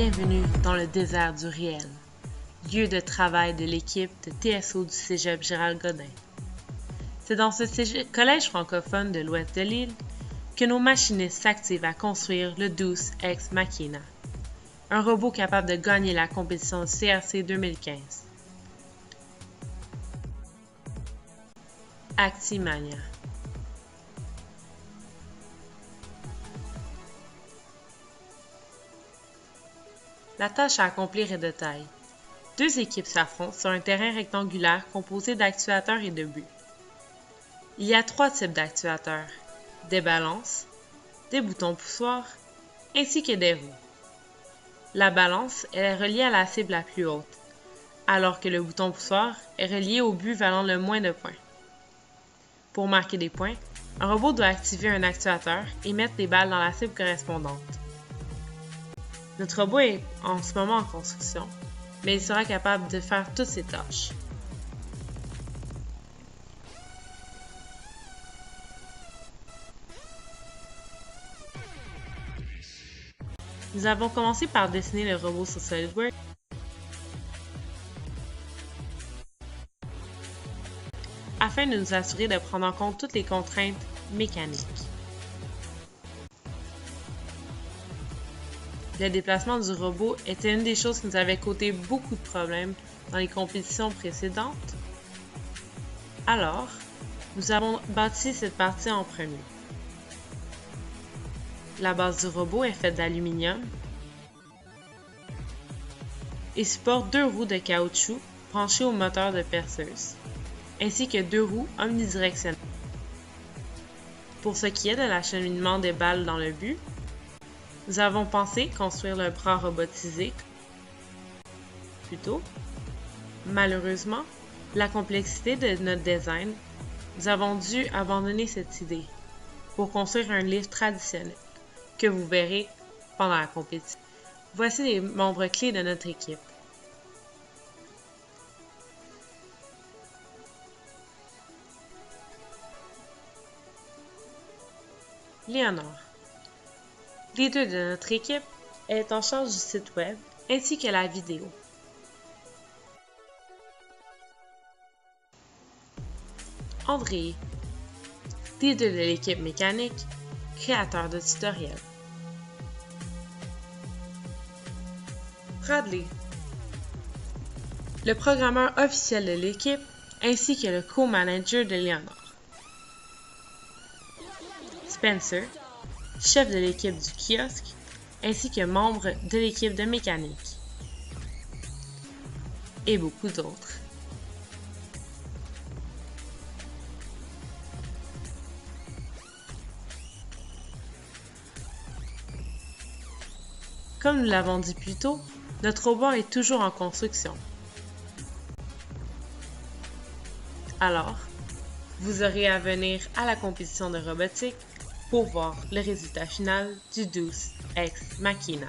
Bienvenue dans le désert du réel, lieu de travail de l'équipe de TSO du Cégep Gérald Godin. C'est dans ce collège francophone de l'ouest de l'île que nos machinistes s'activent à construire le Deus Ex Machina, un robot capable de gagner la compétition CRC 2015. Actimania. La tâche à accomplir est de taille. Deux équipes s'affrontent sur un terrain rectangulaire composé d'actuateurs et de buts. Il y a trois types d'actuateurs, des balances, des boutons poussoirs, ainsi que des roues. La balance est reliée à la cible la plus haute, alors que le bouton poussoir est relié au but valant le moins de points. Pour marquer des points, un robot doit activer un actuateur et mettre des balles dans la cible correspondante. Notre robot est en ce moment en construction, mais il sera capable de faire toutes ces tâches. Nous avons commencé par dessiner le robot sur SolidWorks afin de nous assurer de prendre en compte toutes les contraintes mécaniques. Le déplacement du robot était une des choses qui nous avait causé beaucoup de problèmes dans les compétitions précédentes. Alors, nous avons bâti cette partie en premier. La base du robot est faite d'aluminium et supporte deux roues de caoutchouc branchées au moteur de perceuse, ainsi que deux roues omnidirectionnelles. Pour ce qui est de l'acheminement des balles dans le but, nous avons pensé construire le bras robotisé plus tôt. Malheureusement, la complexité de notre design, nous avons dû abandonner cette idée pour construire un lift traditionnel que vous verrez pendant la compétition. Voici les membres clés de notre équipe. Léonore, leader de notre équipe, est en charge du site web ainsi que la vidéo. André, leader de l'équipe mécanique, créateur de tutoriels. Bradley, le programmeur officiel de l'équipe ainsi que le co-manager de Léonore. Spencer, chef de l'équipe du kiosque, ainsi que membre de l'équipe de mécanique. Et beaucoup d'autres. Comme nous l'avons dit plus tôt, notre robot est toujours en construction. Alors, vous aurez à venir à la compétition de robotique pour voir le résultat final du Deus Ex Machina.